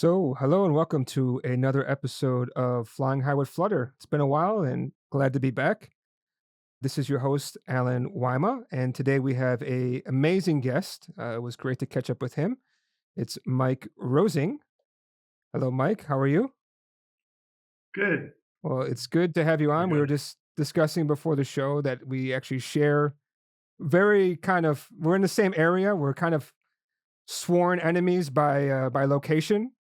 So, hello and welcome to another episode of Flying High with Flutter. It's been a while and glad to be back. This is your host, Alan Wyma, and today we have a amazing guest. It was great to catch up with him. It's Mike Rosing. Hello, Mike. How are you? Good. Well, it's good to have you Very on. We were good. just discussing before the show that we actually share very kind of we're in the same area. We're kind of sworn enemies by location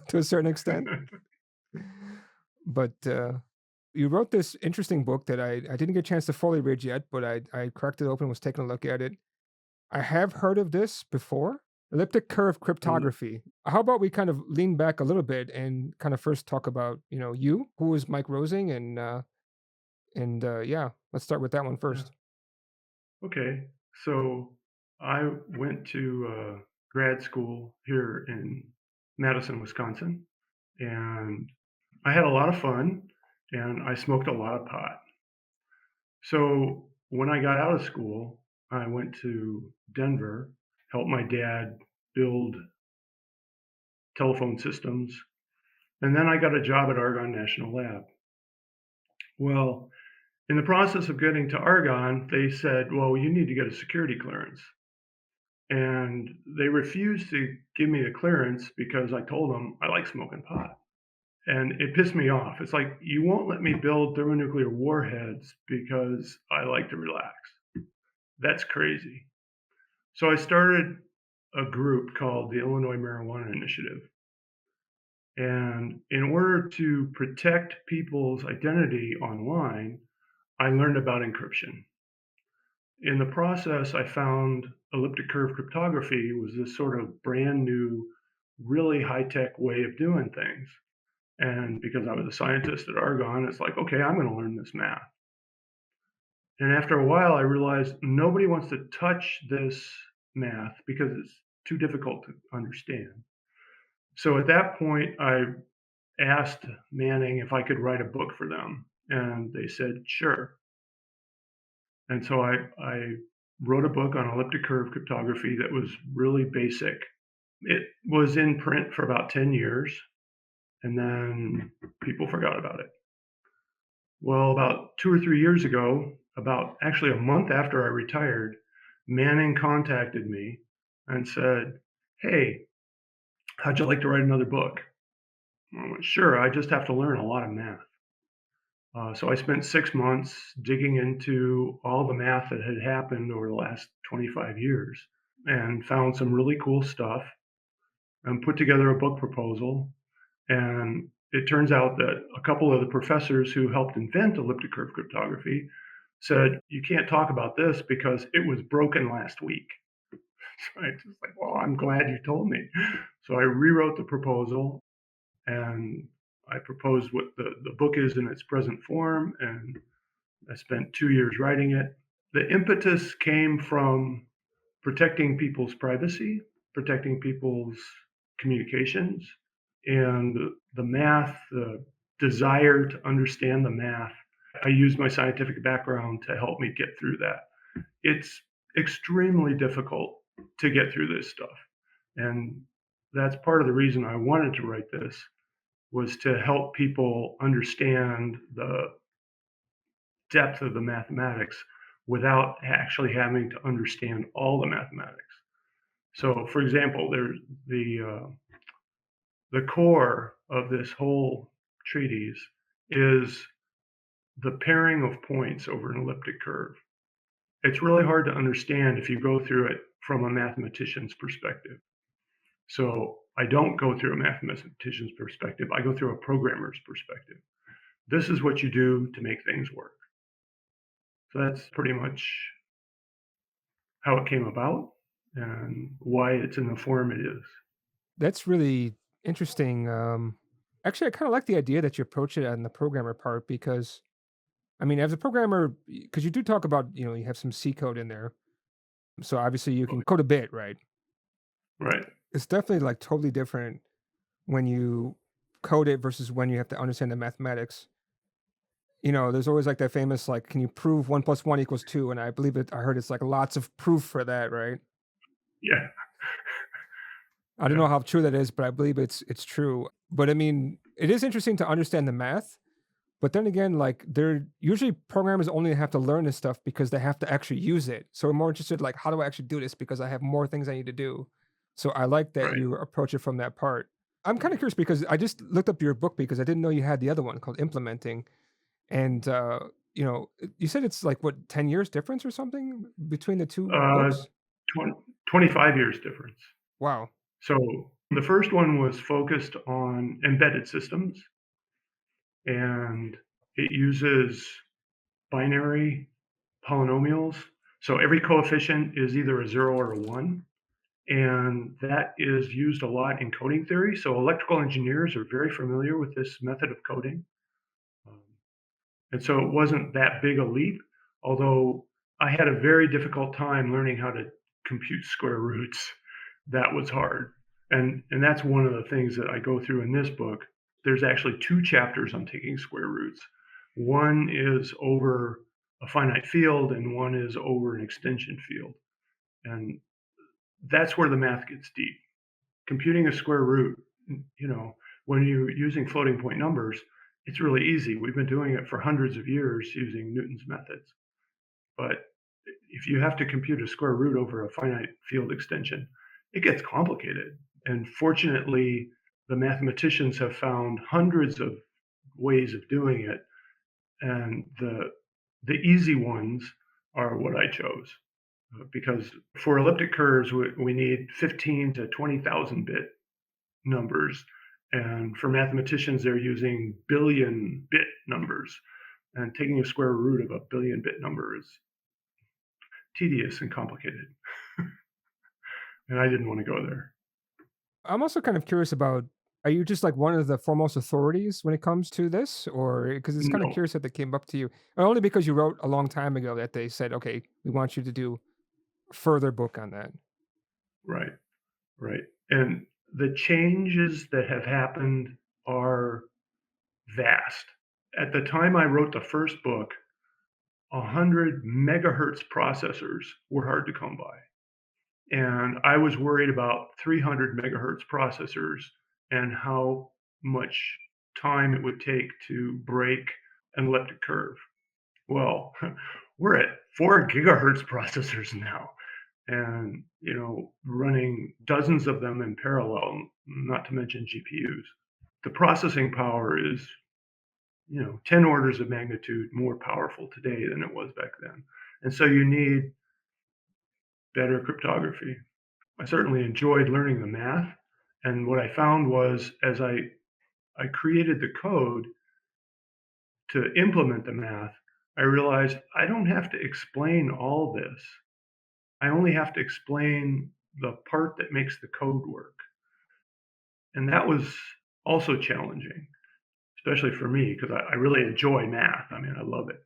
to a certain extent. But you wrote this interesting book that I didn't get a chance to fully read yet, but I cracked it open, was taking a look at it. I have heard of this before. Elliptic Curve Um, Cryptography. How about we kind of lean back a little bit and kind of first talk about, you, who is Mike Rosing, and yeah, let's start with that one yeah. first. Okay. So I went to grad school here in Madison, Wisconsin, and I had a lot of fun and I smoked a lot of pot. So when I got out of school, I went to Denver, helped my dad build telephone systems, and then I got a job at Argonne National Lab. Well, in the process of getting to Argonne, they said, well, you need to get a security clearance. And they refused to give me the clearance because I told them I like smoking pot. And it pissed me off. It's like, you won't let me build thermonuclear warheads because I like to relax. That's crazy. So I started a group called the Illinois Marijuana Initiative. And in order to protect people's identity online, I learned about encryption. In the process, I found elliptic curve cryptography was this sort of brand new, really high tech way of doing things. And because I was a scientist at Argonne, it's like, okay, I'm going to learn this math. And after a while, I realized nobody wants to touch this math because it's too difficult to understand. So at that point, I asked Manning if I could write a book for them. And they said, sure. And so I wrote a book on elliptic curve cryptography that was really basic. It was in print for about 10 years, and then people forgot about it. Well, about 2 or 3 years ago, about actually a month after I retired, Manning contacted me and said, hey, how'd you like to write another book? I went, sure, I just have to learn a lot of math. So I spent 6 months digging into all the math that had happened over the last 25 years and found some really cool stuff and put together a book proposal. And it turns out that a couple of the professors who helped invent elliptic curve cryptography said, you can't talk about this because it was broken last week. So I just like, well, I'm glad you told me. So I rewrote the proposal and I proposed what the book is in its present form. And I spent 2 years writing it. The impetus came from protecting people's privacy, protecting people's communications, and the math, the desire to understand the math. I used my scientific background to help me get through that. It's extremely difficult to get through this stuff. And that's part of the reason I wanted to write this was to help people understand the depth of the mathematics without actually having to understand all the mathematics. So, for example, there's the core of this whole treatise is the pairing of points over an elliptic curve. It's really hard to understand if you go through it from a mathematician's perspective. So I don't go through a mathematician's perspective. I go through a programmer's perspective. This is what you do to make things work. So that's pretty much how it came about and why it's in the form it is. That's really interesting. Actually, I kind of like the idea that you approach it on the programmer part because, I mean, as a programmer, because you do talk about, you have some C code in there. So obviously you can code a bit, right? Right. It's definitely like totally different when you code it versus when you have to understand the mathematics. There's always like that famous like, can you prove 1 plus 1 equals 2? And I believe I heard it's like lots of proof for that, right? Yeah. I don't Yeah. know how true that is, but I believe it's true. But I mean, it is interesting to understand the math. But then again, like they're usually programmers only have to learn this stuff because they have to actually use it. So we're more interested like how do I actually do this because I have more things I need to do. So I like that Right. you approach it from that part. I'm kind of curious because I just looked up your book because I didn't know you had the other one called Implementing. And you said it's like what 10 years difference or something between the two Uh, books? 20 25 years difference. Wow. So the first one was focused on embedded systems, and it uses binary polynomials. So every coefficient is either a 0 or a 1, and that is used a lot in coding theory. So electrical engineers are very familiar with this method of coding. Um, and so it wasn't that big a leap, although I had a very difficult time learning how to compute square roots. That was hard. And that's one of the things that I go through in this book. There's actually two chapters on taking square roots. One is over a finite field and one is over an extension field. And that's where the math gets deep. Computing a square root, when you're using floating point numbers, it's really easy. We've been doing it for hundreds of years using Newton's methods. But if you have to compute a square root over a finite field extension, it gets complicated. And fortunately, the mathematicians have found hundreds of ways of doing it, and the easy ones are what I chose. Because for elliptic curves, we need 15 to 20,000 bit numbers. And for mathematicians, they're using billion bit numbers. And taking a square root of a billion bit number is tedious and complicated. And I didn't want to go there. I'm also kind of curious about are you just like one of the foremost authorities when it comes to this? Or because it's kind of No, curious that they came up to you, or only because you wrote a long time ago that they said, okay, we want you to do a further book on that. right, right. And the changes that have happened are vast. At the time I wrote the first book, 100 megahertz processors were hard to come by. And I was worried about 300 megahertz processors and how much time it would take to break an elliptic curve. Well, we're at 4 gigahertz processors now, and running dozens of them in parallel, not to mention GPUs. The processing power is 10 orders of magnitude more powerful today than it was back then. And so you need better cryptography. I certainly enjoyed learning the math. And what I found was as I created the code to implement the math, I realized I don't have to explain all this. I only have to explain the part that makes the code work. And that was also challenging, especially for me, because I really enjoy math. I mean, I love it.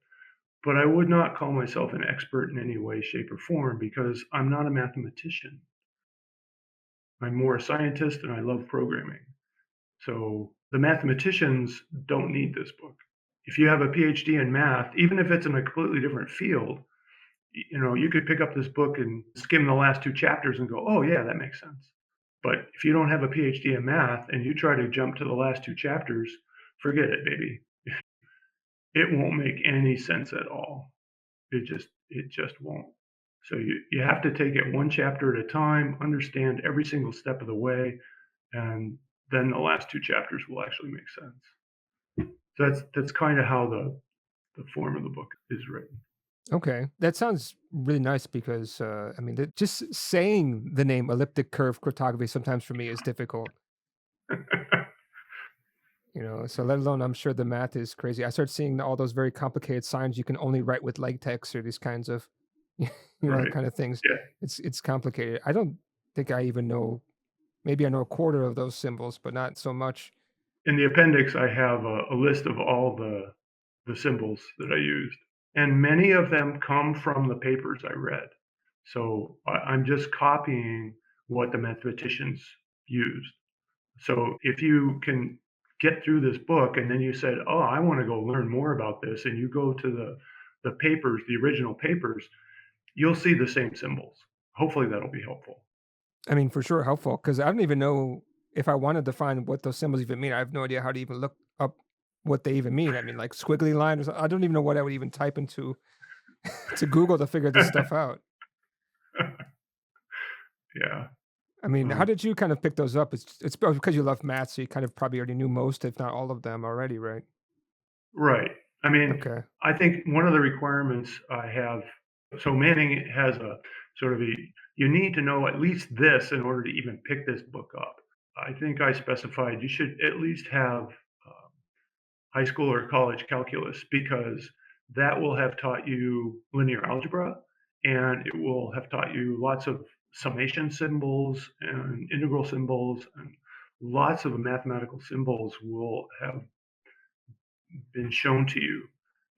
But I would not call myself an expert in any way, shape, or form because I'm not a mathematician. I'm more a scientist and I love programming. So the mathematicians don't need this book. If you have a PhD in math, even if it's in a completely different field, you could pick up this book and skim the last two chapters and go, oh, yeah, that makes sense. But if you don't have a PhD in math and you try to jump to the last two chapters, forget it, baby. It won't make any sense at all. It just won't. So you have to take it one chapter at a time, understand every single step of the way, and then the last two chapters will actually make sense. So that's kind of how the form of the book is written. Okay, that sounds really nice because I mean, just saying the name elliptic curve cryptography sometimes for me is difficult. So let alone I'm sure the math is crazy. I start seeing all those very complicated signs you can only write with LaTeX or these kinds of, Right. kind of things. Yeah. It's complicated. I don't think I even know. Maybe I know a quarter of those symbols, but not so much. In the appendix, I have a list of all the symbols that I used, and many of them come from the papers I read. So I'm just copying what the mathematicians used. So if you can get through this book and then you said, "Oh, I want to go learn more about this," and you go to the papers, the original papers, you'll see the same symbols. Hopefully that'll be helpful. I mean, for sure helpful because I don't even know if I wanted to find what those symbols even mean. I have no idea how to even look up what they even mean. I mean, like squiggly line or something. I don't even know what I would even type into to Google to figure this stuff out. Yeah. I mean, how Um, did you kind of pick those up? It's because you love math, so you kind of probably already knew most, if not all of them already, right? right. I mean, Okay. I think one of the requirements I have, so Manning has a sort of a, you need to know at least this in order to even pick this book up. I think I specified you should at least have high school or college calculus because that will have taught you linear algebra and it will have taught you lots of summation symbols and integral symbols and lots of mathematical symbols will have been shown to you.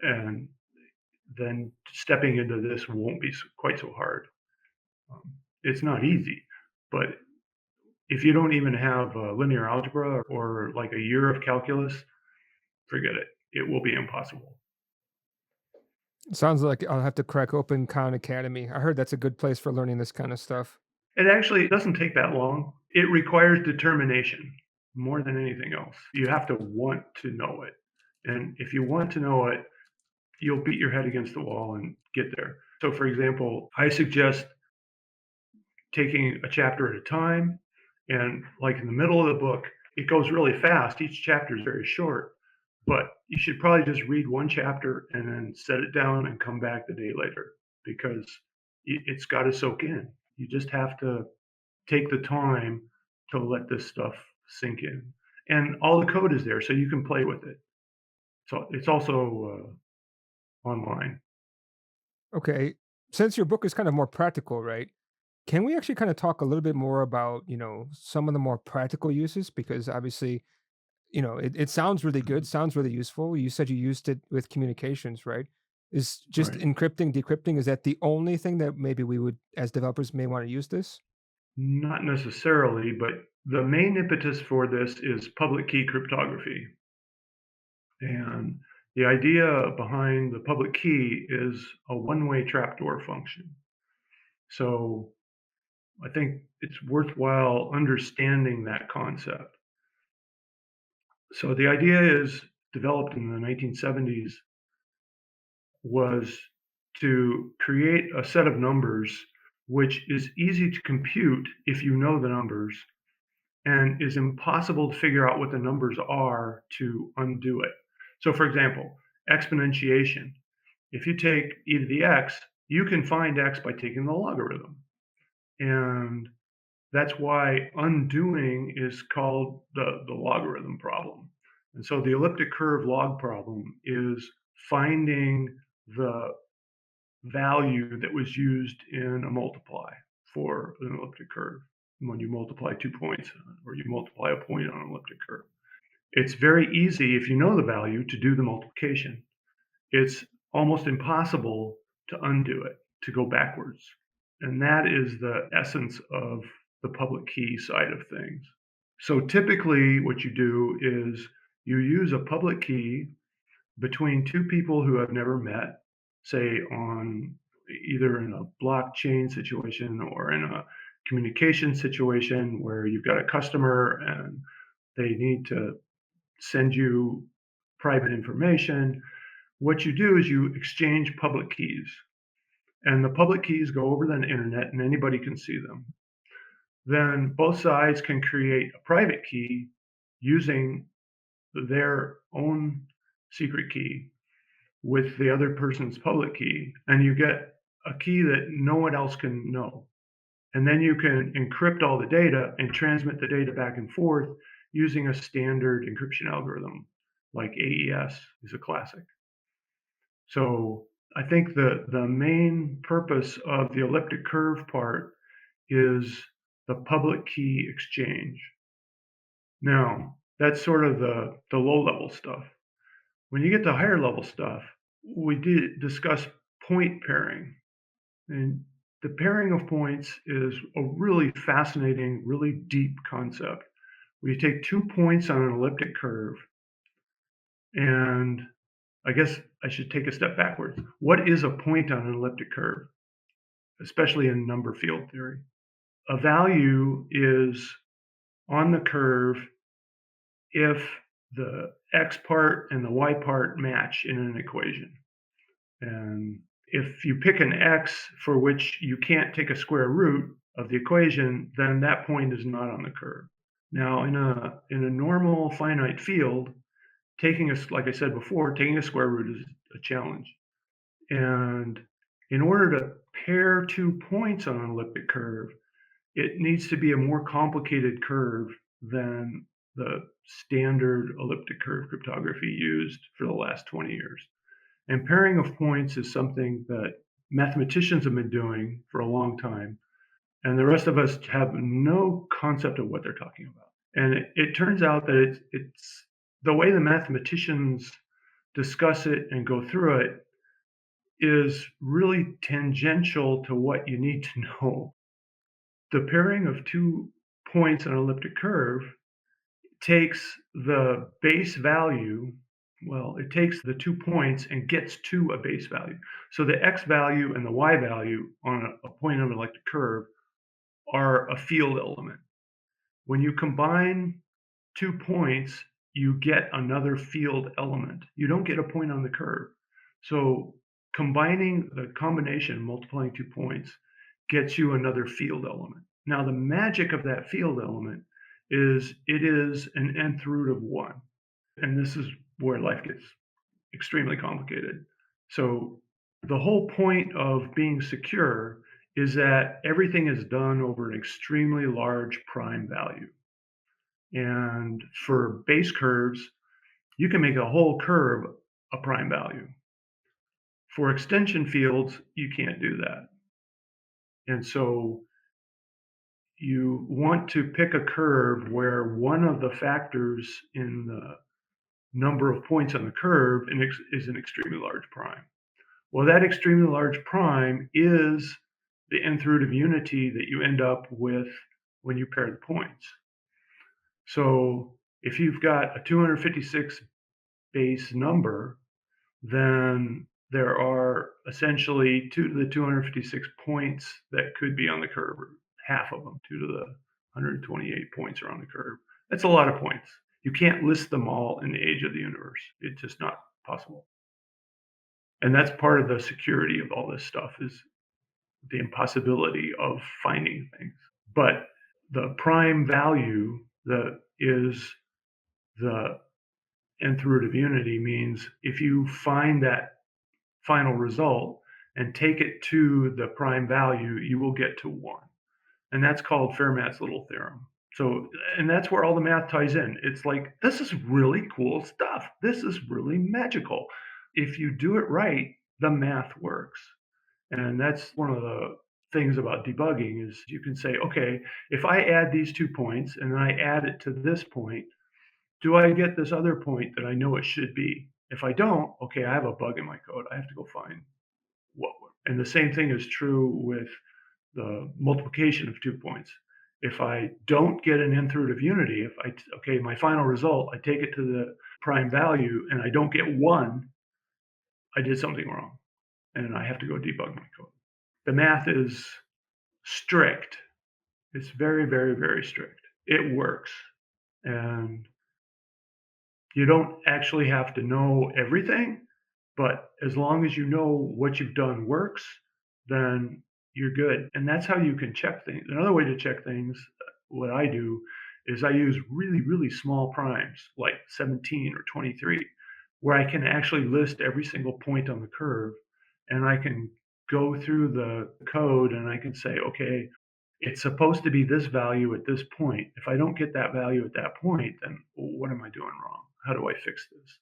And then stepping into this won't be quite so hard. It's not easy, but if you don't even have linear algebra or like a year of calculus, forget it. It will be impossible. Sounds like I'll have to crack open Khan Academy. I heard that's a good place for learning this kind of stuff. It actually doesn't take that long. It requires determination more than anything else. You have to want to know it. And if you want to know it, you'll beat your head against the wall and get there. So, for example, I suggest taking a chapter at a time. And like in the middle of the book, it goes really fast. Each chapter is very short, but you should probably just read one chapter and then set it down and come back the day later because it's got to soak in. You just have to take the time to let this stuff sink in. And all the code is there, so you can play with it. So it's also online. Okay. Since your book is kind of more practical, right? Can we actually kind of talk a little bit more about, some of the more practical uses? Because obviously, it sounds really good, Mhm. sounds really useful. You said you used it with communications, right? Is just Right. encrypting, decrypting, is that the only thing that maybe we would, as developers, may want to use this? Not necessarily, but the main impetus for this is public key cryptography. And the idea behind the public key is a one-way trapdoor function. So I think it's worthwhile understanding that concept. So the idea is developed in the 1970s was to create a set of numbers which is easy to compute if you know the numbers and is impossible to figure out what the numbers are to undo it. So, for example, exponentiation. If you take e to the x, you can find x by taking the logarithm. And that's why undoing is called the logarithm problem. And so the elliptic curve log problem is finding the value that was used in a multiply for an elliptic curve when you multiply 2 points or you multiply a point on an elliptic curve. It's very easy if you know the value to do the multiplication. It's almost impossible to undo it, to go backwards. And that is the essence of the public key side of things. So typically, what you do is you use a public key between two people who have never met, say on either in a blockchain situation or in a communication situation where you've got a customer and they need to send you private information. What you do is you exchange public keys, and the public keys go over the internet and anybody can see them. Then both sides can create a private key using their own secret key with the other person's public key, and you get a key that no one else can know. And then you can encrypt all the data and transmit the data back and forth using a standard encryption algorithm like AES is a classic. So I think the main purpose of the elliptic curve part is the public key exchange. Now, that's sort of the low level stuff. When you get to higher level stuff, we did discuss point pairing. And the pairing of points is a really fascinating, really deep concept. Where you take 2 points on an elliptic curve, and I guess I should take a step backwards. What is a point on an elliptic curve, especially in number field theory? a value is on the curve if the x part and the y part match in an equation. And if you pick an x for which you can't take a square root of the equation, then that point is not on the curve. Now, in a normal finite field, like I said before, taking a square root is a challenge. And in order to pair 2 points on an elliptic curve, it needs to be a more complicated curve than the standard elliptic curve cryptography used for the last 20 years. And pairing of points is something that mathematicians have been doing for a long time, and the rest of us have no concept of what they're talking about. And it turns out that it's the way the mathematicians discuss it and go through it is really tangential to what you need to know. The pairing of 2 points on an elliptic curve takes the base value, well, it takes the 2 points and gets to a base value. So the x value and the y value on a point on an elliptic curve are a field element. When you combine 2 points, you get another field element. You don't get a point on the curve. So combining the combination, multiplying 2 points, gets you another field element. Now, the magic of that field element is it is an nth root of 1. And this is where life gets extremely complicated. So the whole point of being secure is that everything is done over an extremely large prime value. And for base curves, you can make a whole curve a prime value. For extension fields, you can't do that. And so you want to pick a curve where one of the factors in the number of points on the curve is an extremely large prime. Well, that extremely large prime is the nth root of unity that you end up with when you pair the points. So if you've got a 256 base number, then there are essentially 2 to the 256 points that could be on the curve, or half of them, 2 to the 128 points are on the curve. That's a lot of points. You can't list them all in the age of the universe. It's just not possible. And that's part of the security of all this stuff is the impossibility of finding things. But the prime value that is the nth root of unity means if you find that final result and take it to the prime value, you will get to 1. And that's called Fermat's little theorem. So, and that's where all the math ties in. It's like, this is really cool stuff. This is really magical. If you do it right, the math works. And that's one of the things about debugging is you can say, okay, if I add these 2 points and then I add it to this point, do I get this other point that I know it should be? If I don't, okay, I have a bug in my code. I have to go find what. And the same thing is true with the multiplication of 2 points. If I don't get an nth root of unity, okay, my final result, I take it to the prime value and I don't get 1, I did something wrong and I have to go debug my code. The math is strict. It's very, very, very strict. It works. And you don't actually have to know everything, but as long as you know what you've done works, then you're good. And that's how you can check things. Another way to check things, what I do, is I use really, really small primes, like 17 or 23, where I can actually list every single point on the curve. And I can go through the code and I can say, okay, it's supposed to be this value at this point. If I don't get that value at that point, then what am I doing wrong? How do I fix this?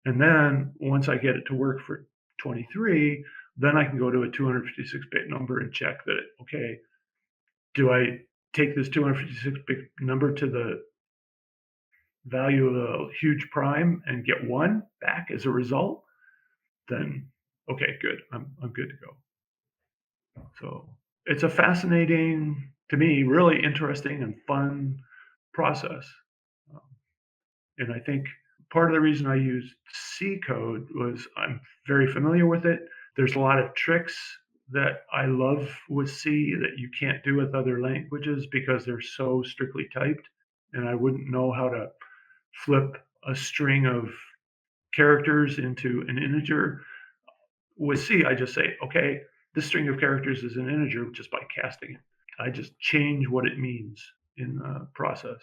And then once I get it to work for 23, then I can go to a 256-bit number and check that, okay, do I take this 256-bit number to the value of a huge prime and get 1 back as a result? Then, okay, good. I'm good to go. So it's a fascinating, to me, really interesting and fun process. Um, and I think part of the reason I used C code was I'm very familiar with it. There's a lot of tricks that I love with C that you can't do with other languages because they're so strictly typed, and I wouldn't know how to flip a string of characters into an integer. With C, I just say, okay, this string of characters is an integer just by casting it. I just change what it means in the process.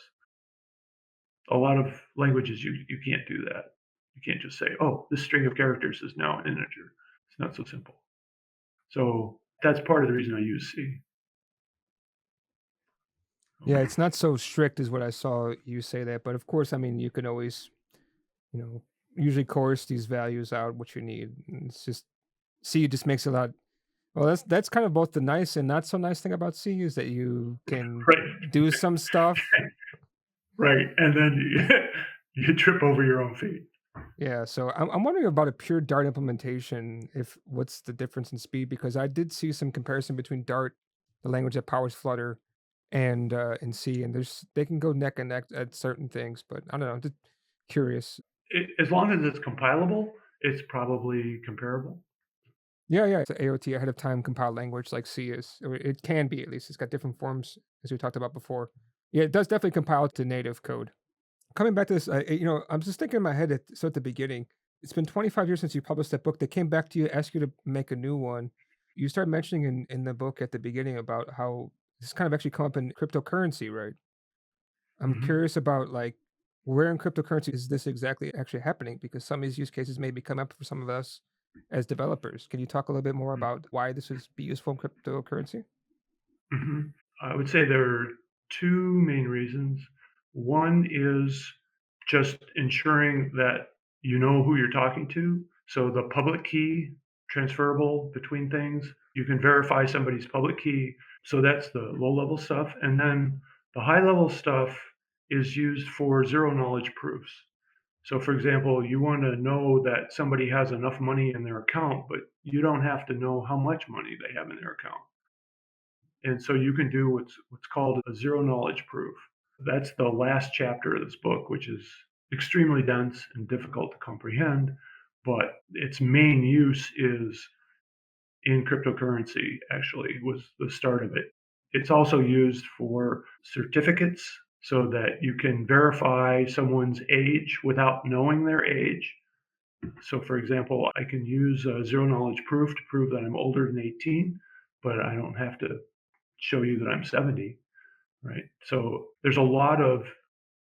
A lot of languages, you can't do that. You can't just say, oh, this string of characters is now an integer. It's not so simple. So that's part of the reason I use C. Yeah, it's not so strict as what I saw you say that, but of course, I mean, you can always, you know, usually coerce these values out what you need. And it's just C just makes a lot. Well, that's kind of both the nice and not so nice thing about C is that you can Right, do some stuff. right, and then you trip over your own feet. Yeah, so I'm wondering about a pure Dart implementation. If what's the difference in speed? Because I did see some comparison between Dart, the language that powers Flutter, and C, and there's they can go neck and neck at certain things. But I don't know, just curious. As long as it's compilable, it's probably comparable. Yeah, yeah, it's a AOT ahead of time compiled language like C is. Or it can be at least. It's got different forms as we talked about before. Yeah, it does definitely compile to native code. Coming back to this, I'm just thinking in my head at the beginning, it's been 25 years since you published that book. They came back to you, asked you to make a new one. You started mentioning in the book at the beginning about how this kind of actually come up in cryptocurrency, right? I'm Mhm, curious about like where in cryptocurrency is this exactly actually happening? Because some of these use cases maybe come up for some of us as developers. Can you talk a little bit more mm, about why this is be useful in cryptocurrency? mhm. I would say there are 2 main reasons. One is just ensuring that you know who you're talking to. So the public key transferable between things, you can verify somebody's public key. So that's the low level stuff. And then the high level stuff is used for zero knowledge proofs. So, for example, you want to know that somebody has enough money in their account, but you don't have to know how much money they have in their account. And so you can do what's called a zero knowledge proof. That's the last chapter of this book, which is extremely dense and difficult to comprehend, but its main use is in cryptocurrency, actually, was the start of it. It's also used for certificates so that you can verify someone's age without knowing their age. So, for example, I can use a zero knowledge proof to prove that I'm older than 18, but I don't have to show you that I'm 70, right? So, there's a lot of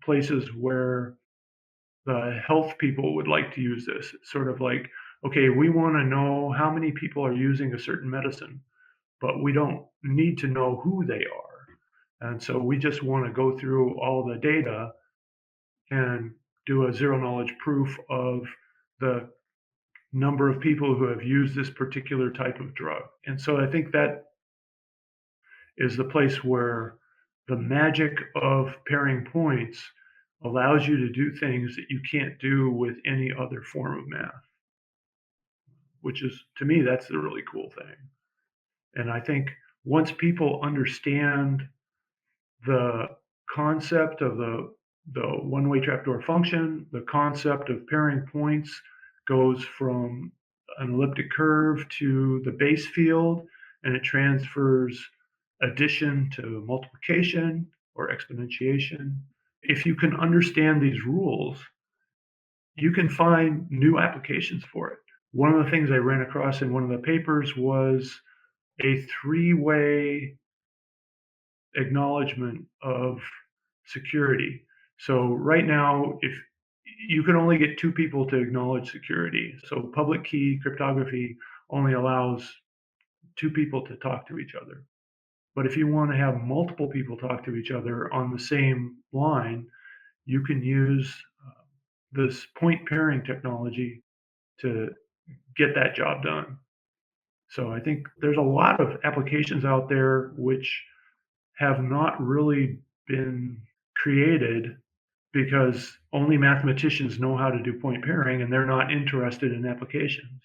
places where the health people would like to use this. It's sort of like, okay, we want to know how many people are using a certain medicine, but we don't need to know who they are. And so we just want to go through all the data and do a zero knowledge proof of the number of people who have used this particular type of drug. And so I think that is the place where the magic of pairing points allows you to do things that you can't do with any other form of math, which is, to me, that's the really cool thing. And I think once people understand the concept of the one-way trapdoor function, the concept of pairing points goes from an elliptic curve to the base field, and it transfers addition to multiplication or exponentiation. If you can understand these rules, you can find new applications for it. One of the things I ran across in one of the papers was a three-way acknowledgement of security. So right now, if you can only get two people to acknowledge security. So public key cryptography only allows two people to talk to each other. But if you want to have multiple people talk to each other on the same line, you can use this point pairing technology to get that job done. So I think there's a lot of applications out there which have not really been created because only mathematicians know how to do point pairing and they're not interested in applications.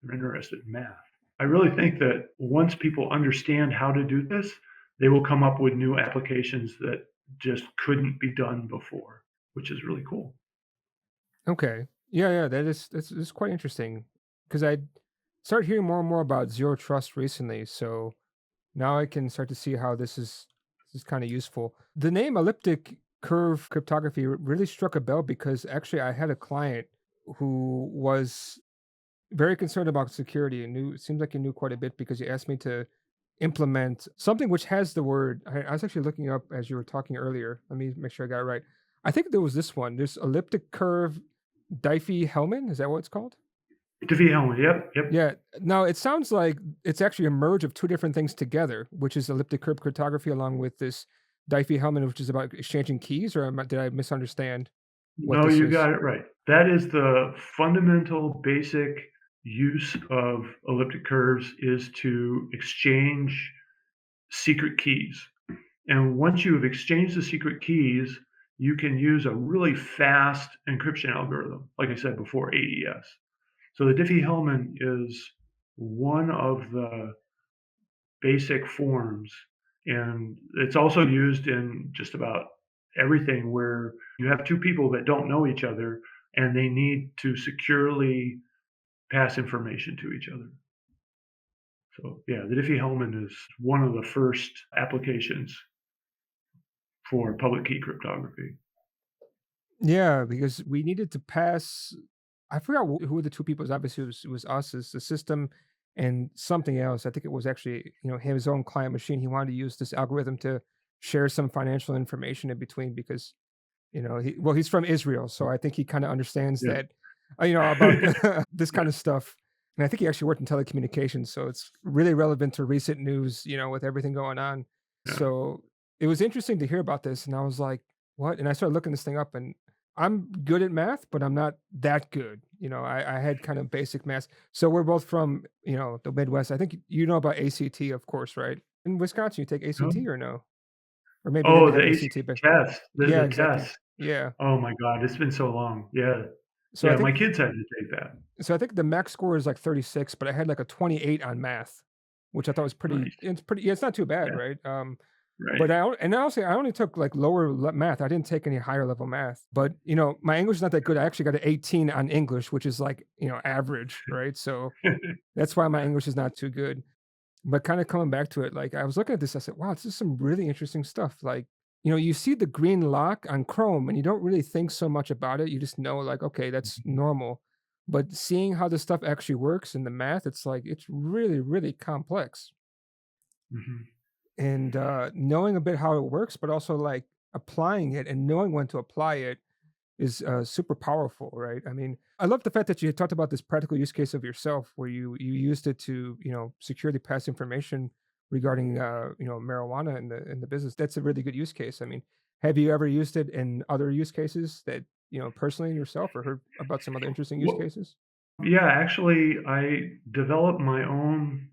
They're interested in math. I really think that once people understand how to do this, they will come up with new applications that just couldn't be done before, which is really cool. Okay. Yeah, yeah, that's quite interesting because I started hearing more and more about zero trust recently. So now I can start to see how this is kind of useful. The name elliptic curve cryptography really struck a bell because actually I had a client who was very concerned about security and knew it seems like he knew quite a bit because he asked me to implement something which has the word. I was actually looking up as you were talking earlier. Let me make sure I got it right. I think there was this one. There's elliptic curve Diffie-Hellman. Is that what it's called? Diffie Hellman. Yep. Yep. Yeah. Now it sounds like it's actually a merge of two different things together, which is elliptic curve cryptography along with this Diffie-Hellman, which is about exchanging keys. Or did I misunderstand what No, this you is? got it right. That is the fundamental basic use of elliptic curves is to exchange secret keys. And once you have exchanged the secret keys, you can use a really fast encryption algorithm, like I said before, AES. So the Diffie-Hellman is one of the basic forms, and it's also used in just about everything where you have two people that don't know each other and they need to securely pass information to each other. So yeah, the Diffie-Hellman is one of the first applications for public key cryptography. Yeah, because we needed to pass. I forgot who the two people was. Obviously, it was us as the system and something else. I think it was actually his own client machine. He wanted to use this algorithm to share some financial information in between because he's from Israel, so I think he kind of understands Yeah. that about this kind of stuff. And I think he actually worked in telecommunications, so it's really relevant to recent news. With everything going on. Yeah. So it was interesting to hear about this, and I was like, "What?" And I started looking this thing up, and I'm good at math, but I'm not that good. I had kind of basic math. So we're both from the Midwest. I think you know about ACT, of course, right? In Wisconsin, you take ACT No? or no? Or maybe you Oh, didn't the have ACT, ACT but test. yeah, The exactly. test. Yeah. Oh my god, it's been so long. Yeah. So I Yeah, my think kids had to take that. so I think the max score is like 36, but I had like a 28 on math, which I thought was pretty. Nice. It's pretty. Yeah, it's not too bad, Yeah, right? right. But and also I only took like math. I didn't take any higher level math. But my English is not that good. I actually got an 18 on English, which is like average, right? So that's why my English is not too good. But kinda coming back to it, like, I was looking at this, I said, "Wow, this is some really interesting stuff." Like, you see the green lock on Chrome, and you don't really think so much about it, you just know, like, "Okay, that's normal." But seeing how this stuff actually works in the math, it's like, it's really, really complex. Mhm. And, knowing a bit how it works, but also, like, applying it and knowing when to apply it is super powerful, right? I mean, I love the fact that you talked about this practical use case of yourself, where you used it to securely pass information regarding marijuana in the business. That's a really good use case. I mean, have you ever used it in other use cases that personally yourself, or heard about some other interesting use Well, cases? yeah, actually, I developed my own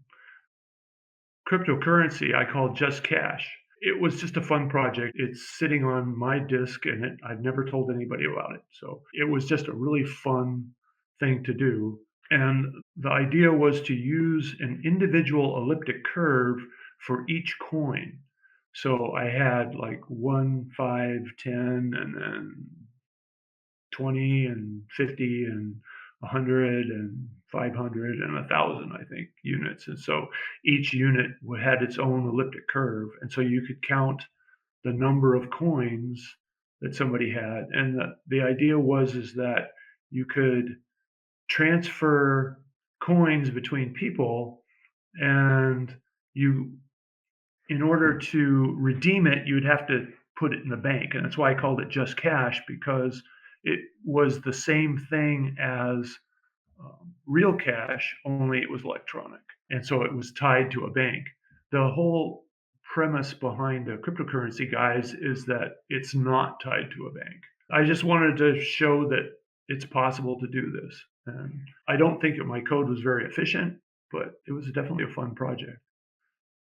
cryptocurrency I call Just Cash. It was just a fun project. It's sitting on my disk and I've never told anybody about it. So it was just a really fun thing to do. And the idea was to use an individual elliptic curve for each coin. So I had like 1, 5, 10, and then 20 and 50 and 100 and 500 and 1,000, I think, units. And so each unit had its own elliptic curve. And so you could count the number of coins that somebody had. And the idea was is that you could transfer coins between people and you in order to redeem it, you would have to put it in the bank. And that's why I called it just cash because it was the same thing as real cash, only it was electronic. And so it was tied to a bank. The whole premise behind the cryptocurrency, guys, is that it's not tied to a bank. I just wanted to show that it's possible to do this. And I don't think that my code was very efficient, but it was definitely a fun project.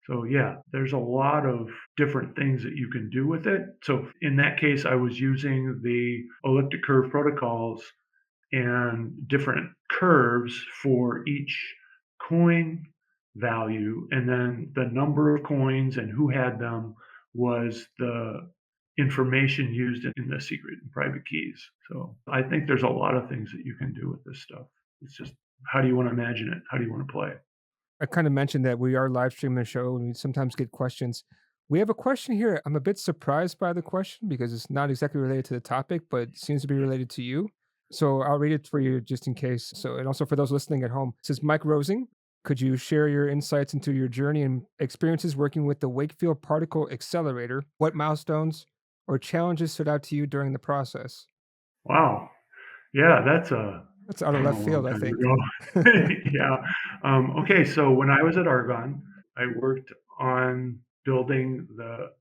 So yeah, there's a lot of different things that you can do with it. So in that case, I was using the elliptic curve protocols and different curves for each coin value. And then the number of coins and who had them was the information used in the secret and private keys. So I think there's a lot of things that you can do with this stuff. It's just how do you want to imagine it? How do you want to play? I kind of mentioned that we are live streaming the show and we sometimes get questions. We have a question here. I'm a bit surprised by the question because it's not exactly related to the topic, but seems to be related to you. So I'll read it for you just in case. So, and also for those listening at home, it says Mike Rosing, could you share your insights into your journey and experiences working with the Wakefield Particle Accelerator? What milestones or challenges stood out to you during the process? Wow. Yeah, that's a That's out of left a long field, I time think. ago. Yeah. Okay, so when I was at Argonne, I worked on building the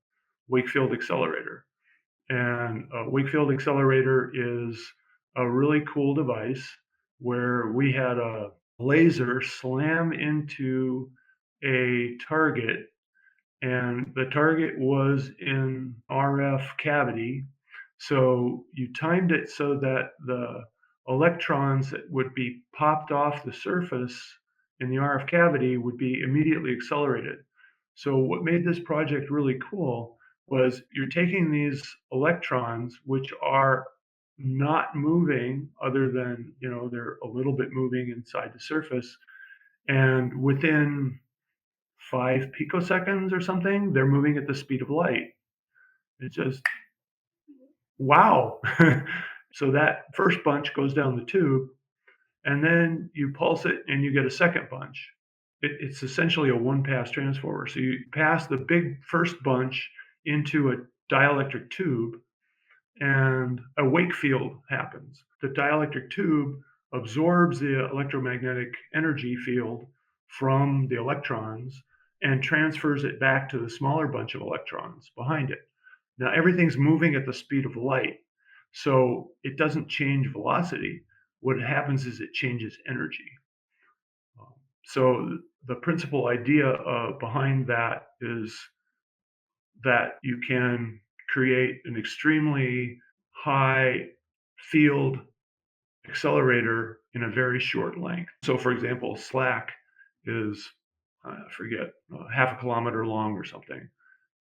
Wakefield Accelerator. And a Wakefield Accelerator is a really cool device where we had a laser slam into a target, and the target was in RF cavity. So you timed it so that the electrons that would be popped off the surface in the RF cavity would be immediately accelerated. So what made this project really cool was you're taking these electrons, which are not moving other than, they're a little bit moving inside the surface. And within 5 picoseconds or something, they're moving at the speed of light. It's just wow. So that first bunch goes down the tube, and then you pulse it and you get a second bunch. It's essentially a one pass transformer. So you pass the big first bunch into a dielectric tube, and a wake field happens. The dielectric tube absorbs the electromagnetic energy field from the electrons and transfers it back to the smaller bunch of electrons behind it. Now, everything's moving at the speed of light, so it doesn't change velocity. What happens is it changes energy. So, the principal idea behind that is that you can create an extremely high field accelerator in a very short length. So, for example, Slack is, I forget, half a kilometer long or something.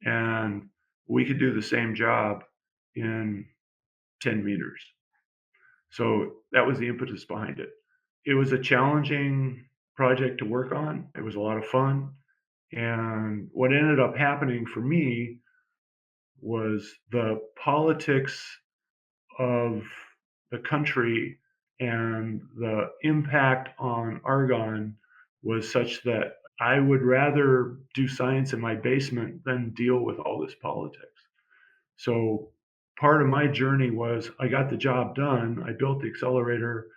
And we could do the same job in 10 meters. So that was the impetus behind it. It was a challenging project to work on. It was a lot of fun. And what ended up happening for me was the politics of the country and the impact on Argonne was such that I would rather do science in my basement than deal with all this politics. So part of my journey was I got the job done, I built the accelerator,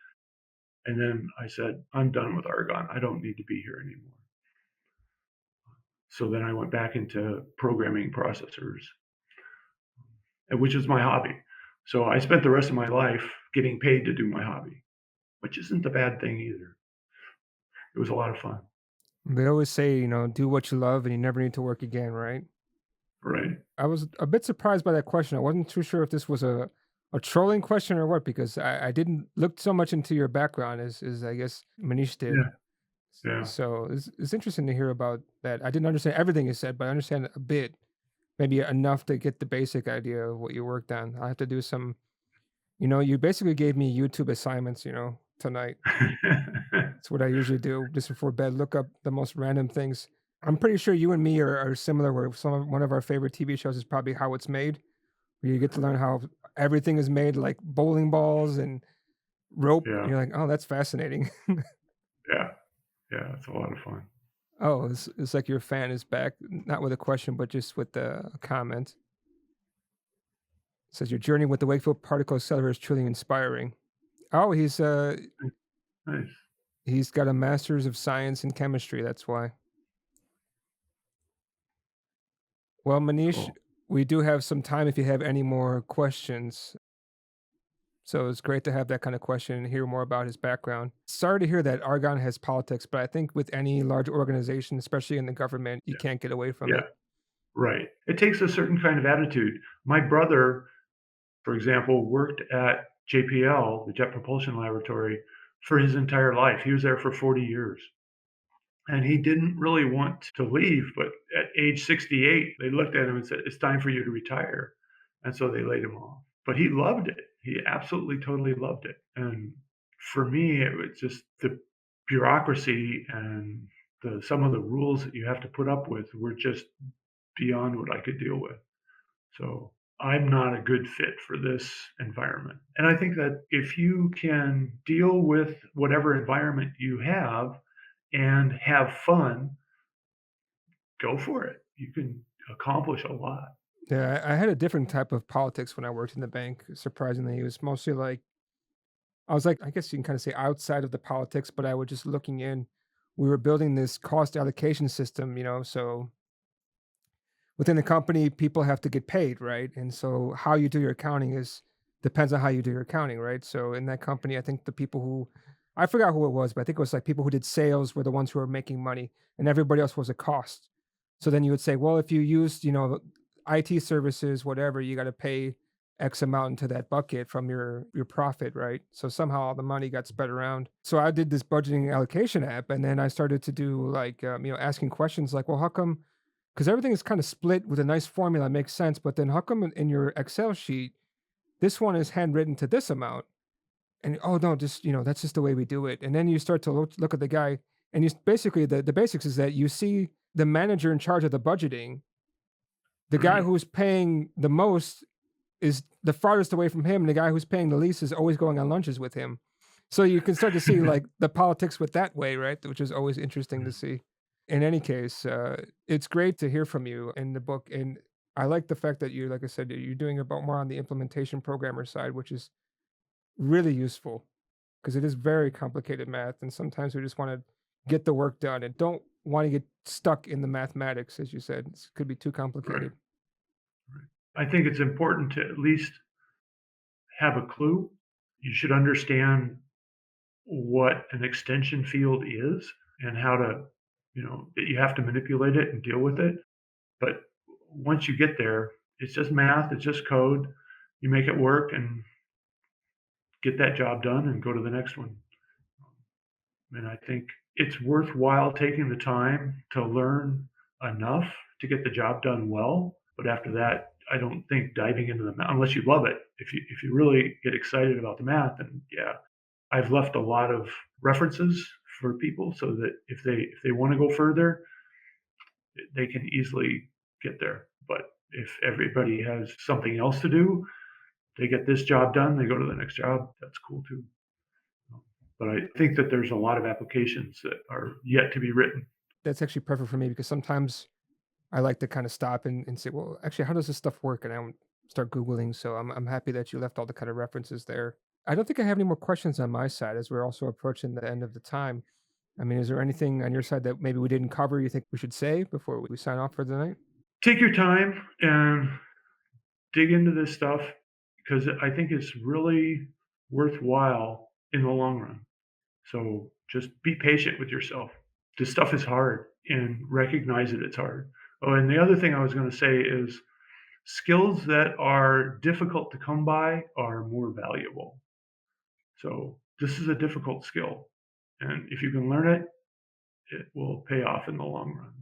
and then I said, I'm done with Argonne. I don't need to be here anymore. So then I went back into programming processors, which is my hobby. So I spent the rest of my life getting paid to do my hobby, which isn't a bad thing either. It was a lot of fun. They always say, do what you love and you never need to work again, right? Right. I was a bit surprised by that question. I wasn't too sure if this was a trolling question or what, because I didn't look so much into your background as I guess Manish did. Yeah. Yeah. So it's interesting to hear about that. I didn't understand everything you said, but I understand a bit, maybe enough to get the basic idea of what you worked on. I have to do some, you basically gave me YouTube assignments, tonight. It's what I usually do just before bed, look up the most random things. I'm pretty sure you and me are similar, where one of our favorite TV shows is probably How It's Made, where you get to learn how everything is made, like bowling balls and rope. And Yeah. you're like, oh, that's fascinating. Yeah. Yeah. It's a lot of fun. Oh, it's like your fan is back, not with a question, but just with a comment. It says your journey with the Wakefield Particle Accelerator is truly inspiring. Oh, Nice. he's got a master's of science in chemistry. That's why. Well, Manish, Cool. we do have some time if you have any more questions. So it's great to have that kind of question and hear more about his background. Sorry to hear that Argonne has politics, but I think with any large organization, especially in the government, you Yeah. can't get away from Yeah. it. Right. It takes a certain kind of attitude. My brother, for example, worked at JPL, the Jet Propulsion Laboratory, for his entire life. He was there for 40 years. And he didn't really want to leave, but at age 68, they looked at him and said, it's time for you to retire. And so they laid him off. But he loved it. He absolutely, totally loved it. And for me, it was just bureaucracy and some of the rules that you have to put up with were just beyond what I could deal with. So I'm not a good fit for this environment. And I think that if you can deal with whatever environment you have and have fun, go for it. You can accomplish a lot. Yeah, I had a different type of politics when I worked in the bank, surprisingly. It was mostly like I was like, I guess you can kind of say outside of the politics, but I was just looking in. We were building this cost allocation system, so within the company, people have to get paid, right? And so how you do your accounting is depends on how you do your accounting, right? So in that company, I think the people who I forgot who it was, but I think it was like people who did sales were the ones who were making money and everybody else was a cost. So then you would say, well, if you used, IT services, whatever, you got to pay X amount into that bucket from your profit, right? So somehow all the money got spread around. So I did this budgeting allocation app, and then I started to do like asking questions like, well, how come because everything is kind of split with a nice formula, it makes sense. But then how come in your Excel sheet, this one is handwritten to this amount? And oh no, just that's just the way we do it. And then you start to look at the guy, and basically the basics is that you see the manager in charge of the budgeting, the guy Right. who's paying the most is the farthest away from him, and the guy who's paying the least is always going on lunches with him. So you can start to see like the politics with that way, right? Which is always interesting to see. In any case, it's great to hear from you in the book, and I like the fact that like I said, you're doing about more on the implementation programmer side, which is really useful because it is very complicated math, and sometimes we just want to get the work done and don't want to get stuck in the mathematics, as you said. It could be too Right. complicated. Right. I think it's important to at least have a clue. You should understand what an extension field is and how to, that you have to manipulate it and deal with it. But once you get there, it's just math, it's just code. You make it work and get that job done and go to the next one. And I think it's worthwhile taking the time to learn enough to get the job done well. But after that, I don't think diving into the math, unless you love it. If you really get excited about the math, then yeah, I've left a lot of references for people so that if they want to go further, they can easily get there. But if everybody has something else to do, they get this job done, they go to the next job. That's cool too. But I think that there's a lot of applications that are yet to be written. That's actually perfect for me because sometimes I like to kind of stop and say, well, actually, how does this stuff work? And I don't start Googling. So I'm happy that you left all the kind of references there. I don't think I have any more questions on my side as we're also approaching the end of the time. I mean, is there anything on your side that maybe we didn't cover you think we should say before we sign off for the night? Take your time and dig into this stuff because I think it's really worthwhile in the long run. So just be patient with yourself. This stuff is hard and recognize that it's hard. Oh, and the other thing I was going to say is skills that are difficult to come by are more valuable. So this is a difficult skill. And if you can learn it, it will pay off in the long run.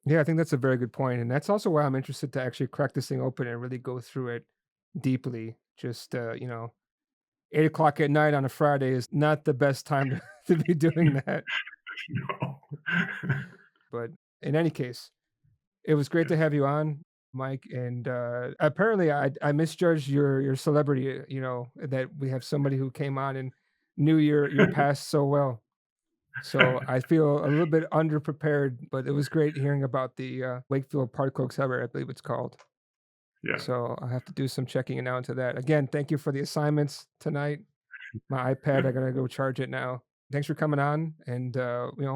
Yeah, I think that's a very good point, and that's also why I'm interested to actually crack this thing open and really go through it deeply. Just 8 o'clock at night on a Friday is not the best time to, to be doing that. No. But in any case, it was great Yeah. to have you on, Mike, and, apparently I misjudged your celebrity, that we have somebody who came on and knew your past so well. So I feel a little bit underprepared, but it was great hearing about the, Wakefield Particle Accelerator, I believe it's called. Yeah. So I'll have to do some checking now into that. Again, thank you for the assignments tonight. My iPad, I gotta go charge it now. Thanks for coming on, and,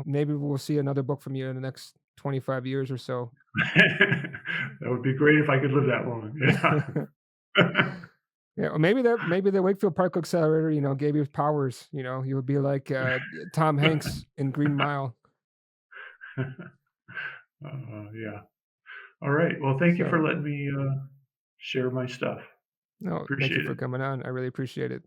maybe we'll see another book from you in the next 25 years or so. That would be great if I could live that long. Yeah. Yeah, or maybe the Wakefield Park Accelerator, gave you powers, you would be like, Tom Hanks in Green Mile. Yeah. All right. Well, thank you for So, letting me share my stuff. no, thank you Appreciate for it. coming on. I really appreciate it.